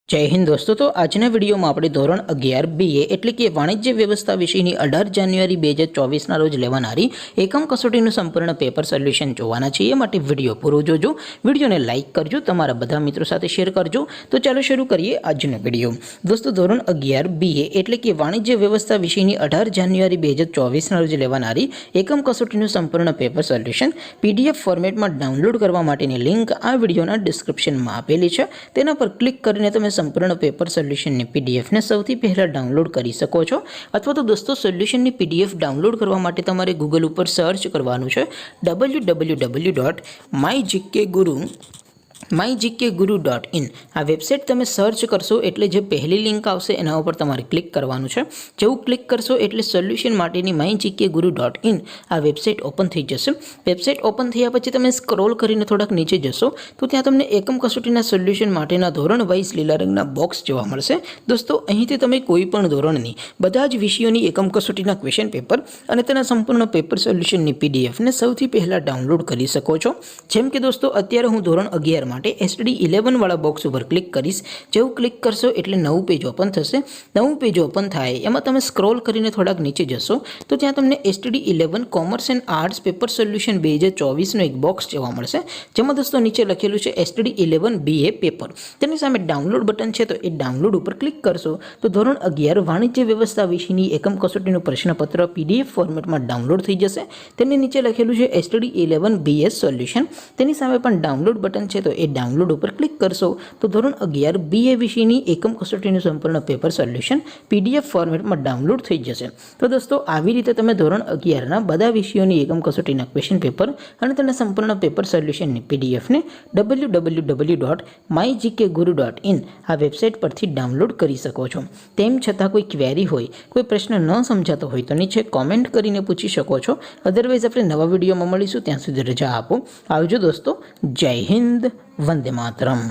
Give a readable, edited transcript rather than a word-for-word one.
जय हिंद दोस्तों। तो आजना विडियो में આપણે ધોરણ 11 BA એટલે કે વાણિજ્ય વ્યવસ્થા વિષયની 18 જાન્યુઆરી 2024 ના રોજ લેવાનારી એકમ કસોટીનું સંપૂર્ણ પેપર સોલ્યુશન જોવાના છે। એ માટે વિડિયો પૂરો જોજો, વિડિયોને લાઈક કરજો, તમારા બધા મિત્રો સાથે શેર કરજો। તો ચાલો શરૂ કરીએ આજનો વિડિયો। દોસ્તો ધોરણ 11 BA એટલે કે વાણિજ્ય વ્યવસ્થા વિષયની 18 જાન્યુઆરી 2024 ના રોજ લેવાનારી એકમ કસોટીનું સંપૂર્ણ પેપર સોલ્યુશન PDF ફોર્મેટમાં ડાઉનલોડ કરવા માટેની લિંક આ વિડિયોના ડિસ્ક્રિપ્શનમાં આપેલી છે। તેના પર ક્લિક કરીને તમે संपूर्ण पेपर सोल्यूशन ने पीडीएफ ने सौथी पहला डाउनलॉड करी सको छो। अथवा तो दोस्तों सोल्यूशन ने पीडीएफ डाउनलॉड करवा माटे तमारे गूगल पर सर्च करवानुं छे www.mygkguru.in। आ वेबसाइट तमे सर्च करशो एटले जे पहली लिंक आवशे एना पर तमारे क्लिक करवानुं छे। जेवुं क्लिक करशो एटले सोल्यूशन माटेनी mygkguru.in आ वेबसाइट ओपन थई जशे। वेबसाइट ओपन थया पछी तमे स्क्रॉल करीने थोड़ाक नीचे जशो तो त्यां तमने एकम कसोटीना सोल्यूशन माटेना धोरण वाइज लीला रंगना बॉक्स जोवा मळशे। दोस्तों અહીંથી તમે કોઈપણ ધોરણની બધા જ વિષયોની એકમ કસોટીના ક્વેશ્ચન પેપર અને તેના સંપૂર્ણ પેપર સોલ્યુશનની પીડીએફ ને સૌથી પહેલા ડાઉનલોડ કરી શકો છો। જેમ કે દોસ્તો અત્યારે હું ધોરણ 11 માટે STD11 વાળા બોક્સ ઉપર ક્લિક કરીશ। જેવું ક્લિક કરશો એટલે નવું પેજ ઓપન થશે। નવું પેજ ઓપન થાય એમાં તમે સ્ક્રોલ કરીને થોડાક નીચે જશો તો ત્યાં તમને STD11 commerce and arts paper solution 2024 નો એક બોક્સ જોવા મળશે। જેમાં દોસ્તો નીચે લખેલું છે STD11 BA પેપર। તેની સામે ડાઉનલોડ બટન છે તો એ ડાઉનલોડ ઉપર ક્લિક કરશો તો ધોરણ 11 વાણિજ્ય વ્યવસ્થા વિષયની એકમ કસોટીનું પ્રશ્નપત્ર PDF ફોર્મેટમાં ડાઉનલોડ થઈ જશે। તેની નીચે લખેલું છે STD11 BS સોલ્યુશન। તેની સામે પણ ડાઉનલોડ બટન છે तो ए डाउनलॉड पर क्लिक करशो तो धोरण 11 BA विषयनी एकम कसोटीનું संपूर्ण पेपर सोल्यूशन PDF फॉर्मेट में डाउनलॉड थई जशे। तो दोस्तों આવી રીતે તમે ધોરણ 11 ના બધા વિષયોની એકમ કસોટીના ક્વેશ્ચન પેપર અને તેના સંપૂર્ણ પેપર સોલ્યુશનની PDF ને www.mygkguru.in આ વેબસાઇટ પરથી ડાઉનલોડ કરી શકો છો। તેમ છતાં કોઈ ક્વેરી હોય, કોઈ પ્રશ્ન ન સમજાતો હોય તો નીચે કોમેન્ટ કરીને પૂછી શકો છો। અધરવાઇઝ આપણે નવા વિડીયોમાં મળીશું, ત્યાં સુધી રજા આપો। આવજો દોસ્તો। જય હિન્દ, वंदे मातरम।